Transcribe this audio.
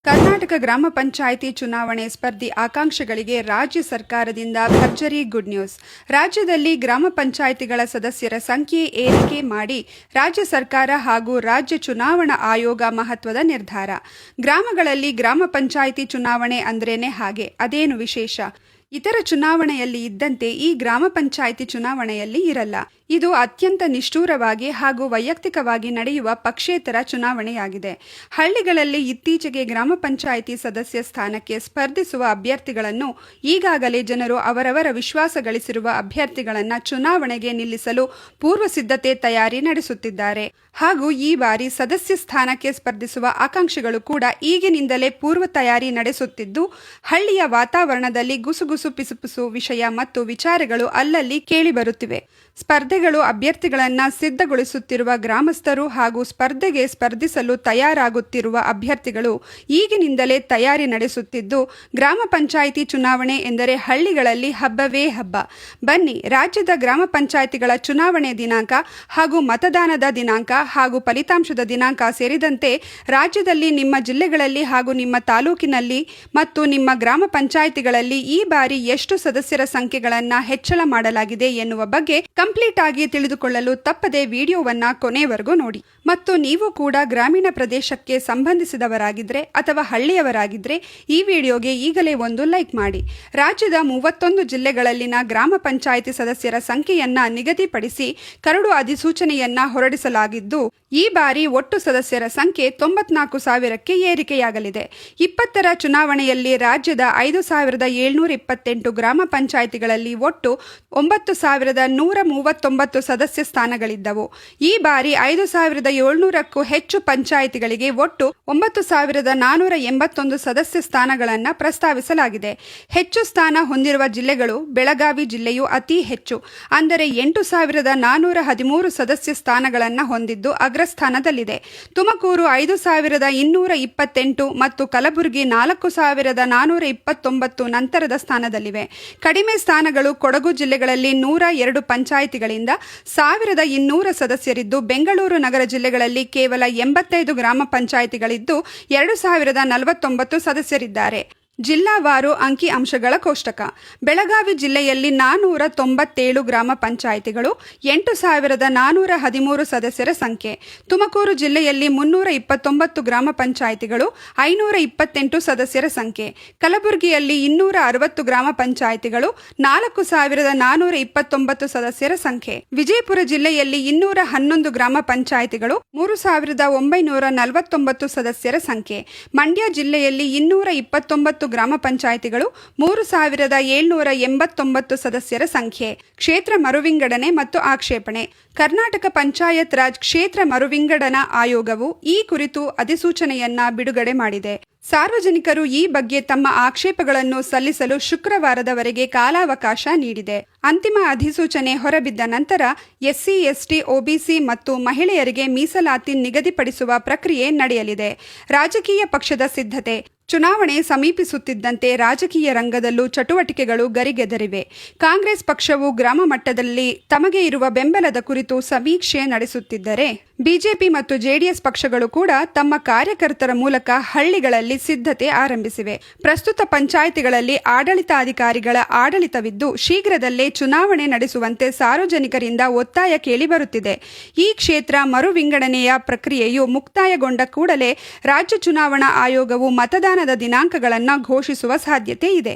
ಕರ್ನಾಟಕ ಗ್ರಾಮ ಪಂಚಾಯಿತಿ ಚುನಾವಣೆ ಸ್ಪರ್ಧಿ ಆಕಾಂಕ್ಷಿಗಳಿಗೆ ರಾಜ್ಯ ಸರ್ಕಾರದಿಂದ ಭರ್ಜರಿ ಗುಡ್ ನ್ಯೂಸ್. ರಾಜ್ಯದಲ್ಲಿ ಗ್ರಾಮ ಪಂಚಾಯಿತಿಗಳ ಸದಸ್ಯರ ಸಂಖ್ಯೆ ಏರಿಕೆ ಮಾಡಿ ರಾಜ್ಯ ಸರ್ಕಾರ ಹಾಗೂ ರಾಜ್ಯ ಚುನಾವಣಾ ಆಯೋಗ ಮಹತ್ವದ ನಿರ್ಧಾರ. ಗ್ರಾಮಗಳಲ್ಲಿ ಗ್ರಾಮ ಪಂಚಾಯಿತಿ ಚುನಾವಣೆ ಅಂದ್ರೇನೆ ಹಾಗೆ, ಅದೇನು ವಿಶೇಷ? ಇತರ ಚುನಾವಣೆಯಲ್ಲಿ ಇದ್ದಂತೆ ಈ ಗ್ರಾಮ ಪಂಚಾಯಿತಿ ಚುನಾವಣೆಯಲ್ಲಿ ಇರಲ್ಲ. ಇದು ಅತ್ಯಂತ ನಿಷ್ಠೂರವಾಗಿ ಹಾಗೂ ವೈಯಕ್ತಿಕವಾಗಿ ನಡೆಯುವ ಪಕ್ಷೇತರ ಚುನಾವಣೆಯಾಗಿದೆ. ಹಳ್ಳಿಗಳಲ್ಲಿ ಇತ್ತೀಚೆಗೆ ಗ್ರಾಮ ಪಂಚಾಯಿತಿ ಸದಸ್ಯ ಸ್ಥಾನಕ್ಕೆ ಸ್ಪರ್ಧಿಸುವ ಅಭ್ಯರ್ಥಿಗಳನ್ನು ಈಗಾಗಲೇ ಜನರು ಅವರವರ ವಿಶ್ವಾಸ ಗಳಿಸಿರುವ ಅಭ್ಯರ್ಥಿಗಳನ್ನು ಚುನಾವಣೆಗೆ ನಿಲ್ಲಿಸಲು ಪೂರ್ವ ಸಿದ್ಧತೆ ತಯಾರಿ ನಡೆಸುತ್ತಿದ್ದಾರೆ. ಹಾಗೂ ಈ ಬಾರಿ ಸದಸ್ಯ ಸ್ಥಾನಕ್ಕೆ ಸ್ಪರ್ಧಿಸುವ ಆಕಾಂಕ್ಷಿಗಳು ಕೂಡ ಈಗಿನಿಂದಲೇ ಪೂರ್ವ ತಯಾರಿ ನಡೆಸುತ್ತಿದ್ದು, ಹಳ್ಳಿಯ ವಾತಾವರಣದಲ್ಲಿ ಗುಸುಗುಸು ಪಿಸುಪಿಸು ವಿಷಯ ಮತ್ತು ವಿಚಾರಗಳು ಅಲ್ಲಲ್ಲಿ ಕೇಳಿಬರುತ್ತಿವೆ. ಸ್ಪರ್ಧೆಗಳು ಅಭ್ಯರ್ಥಿಗಳನ್ನು ಸಿದ್ಧಗೊಳಿಸುತ್ತಿರುವ ಗ್ರಾಮಸ್ಥರು ಹಾಗೂ ಸ್ಪರ್ಧೆಗೆ ಸ್ಪರ್ಧಿಸಲು ತಯಾರಾಗುತ್ತಿರುವ ಅಭ್ಯರ್ಥಿಗಳು ಈಗಿನಿಂದಲೇ ತಯಾರಿ ನಡೆಸುತ್ತಿದ್ದು, ಗ್ರಾಮ ಪಂಚಾಯಿತಿ ಚುನಾವಣೆ ಎಂದರೆ ಹಳ್ಳಿಗಳಲ್ಲಿ ಹಬ್ಬವೇ ಹಬ್ಬ. ಬನ್ನಿ, ರಾಜ್ಯದ ಗ್ರಾಮ ಪಂಚಾಯಿತಿಗಳ ಚುನಾವಣೆ ದಿನಾಂಕ ಹಾಗೂ ಮತದಾನದ ದಿನಾಂಕ ಹಾಗೂ ಫಲಿತಾಂಶದ ದಿನಾಂಕ ಸೇರಿದಂತೆ ರಾಜ್ಯದಲ್ಲಿ ನಿಮ್ಮ ಜಿಲ್ಲೆಗಳಲ್ಲಿ ಹಾಗೂ ನಿಮ್ಮ ತಾಲೂಕಿನಲ್ಲಿ ಮತ್ತು ನಿಮ್ಮ ಗ್ರಾಮ ಪಂಚಾಯಿತಿಗಳಲ್ಲಿ ಈ ಬಾರಿ ಎಷ್ಟು ಸದಸ್ಯರ ಸಂಖ್ಯೆಗಳನ್ನು ಹೆಚ್ಚಳ ಮಾಡಲಾಗಿದೆ ಎನ್ನುವ ಬಗ್ಗೆ ಕಂಪ್ಲೀಟ್ ಆಗಿ ತಿಳಿದುಕೊಳ್ಳಲು ತಪ್ಪದೆ ವಿಡಿಯೋವನ್ನ ಕೊನೆವರೆಗೂ ನೋಡಿ. ಮತ್ತು ನೀವು ಕೂಡ ಗ್ರಾಮೀಣ ಪ್ರದೇಶಕ್ಕೆ ಸಂಬಂಧಿಸಿದವರಾಗಿದ್ರೆ ಅಥವಾ ಹಳ್ಳಿಯವರಾಗಿದ್ರೆ ಈ ವಿಡಿಯೋಗೆ ಈಗಲೇ ಒಂದು ಲೈಕ್ ಮಾಡಿ. ರಾಜ್ಯದ 31 ಜಿಲ್ಲೆಗಳಲ್ಲಿನ ಗ್ರಾಮ ಪಂಚಾಯಿತಿ ಸದಸ್ಯರ ಸಂಖ್ಯೆಯನ್ನ ನಿಗದಿಪಡಿಸಿ ಕರಡು ಅಧಿಸೂಚನೆಯನ್ನ ಹೊರಡಿಸಲಾಗಿದ್ದು, ಈ ಬಾರಿ ಒಟ್ಟು ಸದಸ್ಯರ ಸಂಖ್ಯೆ 94,000ಕ್ಕೆ ಏರಿಕೆಯಾಗಲಿದೆ. 20ರ ಚುನಾವಣೆಯಲ್ಲಿ ರಾಜ್ಯದ 5,728 ಗ್ರಾಮ ಪಂಚಾಯಿತಿಗಳಲ್ಲಿ ಒಟ್ಟು 9,139 ಸದಸ್ಯ ಸ್ಥಾನಗಳಿದ್ದವು. ಈ ಬಾರಿ 5,700ಕ್ಕೂ ಹೆಚ್ಚು ಪಂಚಾಯಿತಿಗಳಿಗೆ ಒಟ್ಟು 9,481 ಸದಸ್ಯ ಸ್ಥಾನಗಳನ್ನು ಪ್ರಸ್ತಾವಿಸಲಾಗಿದೆ. ಹೆಚ್ಚು ಸ್ಥಾನ ಹೊಂದಿರುವ ಜಿಲ್ಲೆಗಳು ಬೆಳಗಾವಿ ಜಿಲ್ಲೆಯು ಅತಿ ಹೆಚ್ಚು, ಅಂದರೆ 8,413 ಸದಸ್ಯ ಸ್ಥಾನಗಳನ್ನು ಹೊಂದಿದ್ದು ಅಗ್ರಸ್ಥಾನದಲ್ಲಿದೆ. ತುಮಕೂರು 5,228 ಮತ್ತು ಕಲಬುರಗಿ 4,429 ನಂತರದ ಸ್ಥಾನದಲ್ಲಿವೆ. ಕಡಿಮೆ ಸ್ಥಾನಗಳು ಕೊಡಗು ಜಿಲ್ಲೆಗಳಲ್ಲಿ 102 ಪಂಚಾಯಿತಿಗಳಿಂದ 1,200 ಸದಸ್ಯರಿದ್ದು, ಬೆಂಗಳೂರು ನಗರ ಜಿಲ್ಲೆಗಳಲ್ಲಿ ಕೇವಲ 85 ಗ್ರಾಮ ಪಂಚಾಯಿತಿಗಳಿದ್ದು 2,049 ಸದಸ್ಯರಿದ್ದಾರೆ. ಜಿಲ್ಲಾವಾರು ಅಂಕಿ ಅಂಶಗಳ ಕೋಷ್ಟಕ. ಬೆಳಗಾವಿ ಜಿಲ್ಲೆಯಲ್ಲಿ 497 ಗ್ರಾಮ ಪಂಚಾಯಿತಿಗಳು, 8,413 ಸದಸ್ಯರ ಸಂಖ್ಯೆ. ತುಮಕೂರು ಜಿಲ್ಲೆಯಲ್ಲಿ 329 ಗ್ರಾಮ ಪಂಚಾಯಿತಿಗಳು, 528 ಸದಸ್ಯರ ಸಂಖ್ಯೆ. ಕಲಬುರಗಿಯಲ್ಲಿ 260 ಗ್ರಾಮ ಪಂಚಾಯಿತಿಗಳು, 4,429 ಸದಸ್ಯರ ಸಂಖ್ಯೆ. ವಿಜಯಪುರ ಜಿಲ್ಲೆಯಲ್ಲಿ 211 ಗ್ರಾಮ ಪಂಚಾಯಿತಿಗಳು, 3,949 ಸದಸ್ಯರ ಸಂಖ್ಯೆ. ಮಂಡ್ಯ ಜಿಲ್ಲೆಯಲ್ಲಿ 229 ಗ್ರಾಮ ಪಂಚಾಯಿತಿಗಳು, 3,789 ಸದಸ್ಯರ ಸಂಖ್ಯೆ. ಕ್ಷೇತ್ರ ಮರುವಿಂಗಡಣೆ ಮತ್ತು ಆಕ್ಷೇಪಣೆ. ಕರ್ನಾಟಕ ಪಂಚಾಯತ್ ರಾಜ್ ಕ್ಷೇತ್ರ ಮರುವಿಂಗಡಣಾ ಆಯೋಗವು ಈ ಕುರಿತು ಅಧಿಸೂಚನೆಯನ್ನ ಬಿಡುಗಡೆ ಮಾಡಿದೆ. ಸಾರ್ವಜನಿಕರು ಈ ಬಗ್ಗೆ ತಮ್ಮ ಆಕ್ಷೇಪಗಳನ್ನು ಸಲ್ಲಿಸಲು ಶುಕ್ರವಾರದವರೆಗೆ ಕಾಲಾವಕಾಶ ನೀಡಿದೆ. ಅಂತಿಮ ಅಧಿಸೂಚನೆ ಹೊರಬಿದ್ದ ನಂತರ ಎಸ್ಸಿ, ಎಸ್ಟಿ, ಒಬಿಸಿ ಮತ್ತು ಮಹಿಳೆಯರಿಗೆ ಮೀಸಲಾತಿ ನಿಗದಿಪಡಿಸುವ ಪ್ರಕ್ರಿಯೆ ನಡೆಯಲಿದೆ. ರಾಜಕೀಯ ಪಕ್ಷದ ಸಿದ್ಧತೆ. ಚುನಾವಣೆ ಸಮೀಪಿಸುತ್ತಿದ್ದಂತೆ ರಾಜಕೀಯ ರಂಗದಲ್ಲೂ ಚಟುವಟಿಕೆಗಳು ಗರಿಗೆದರಿವೆ. ಕಾಂಗ್ರೆಸ್ ಪಕ್ಷವು ಗ್ರಾಮ ಮಟ್ಟದಲ್ಲಿ ತಮಗೆ ಇರುವ ಬೆಂಬಲದ ಕುರಿತು ಸಮೀಕ್ಷೆ ನಡೆಸುತ್ತಿದ್ದರೆ, ಬಿಜೆಪಿ ಮತ್ತು ಜೆಡಿಎಸ್ ಪಕ್ಷಗಳು ಕೂಡ ತಮ್ಮ ಕಾರ್ಯಕರ್ತರ ಮೂಲಕ ಹಳ್ಳಿಗಳಲ್ಲಿ ಸಿದ್ಧತೆ ಆರಂಭಿಸಿವೆ. ಪ್ರಸ್ತುತ ಪಂಚಾಯಿತಿಗಳಲ್ಲಿ ಆಡಳಿತಾಧಿಕಾರಿಗಳ ಆಡಳಿತವಿದ್ದು, ಶೀಘ್ರದಲ್ಲೇ ಚುನಾವಣೆ ನಡೆಸುವಂತೆ ಸಾರ್ವಜನಿಕರಿಂದ ಒತ್ತಾಯ ಕೇಳಿಬರುತ್ತಿದೆ. ಈ ಕ್ಷೇತ್ರ ಮರು ವಿಂಗಡಣೆಯ ಪ್ರಕ್ರಿಯೆಯು ಮುಕ್ತಾಯಗೊಂಡ ಕೂಡಲೇ ರಾಜ್ಯ ಚುನಾವಣಾ ಆಯೋಗವು ಮತದಾನದ ದಿನಾಂಕಗಳನ್ನು ಘೋಷಿಸುವ ಸಾಧ್ಯತೆ ಇದೆ.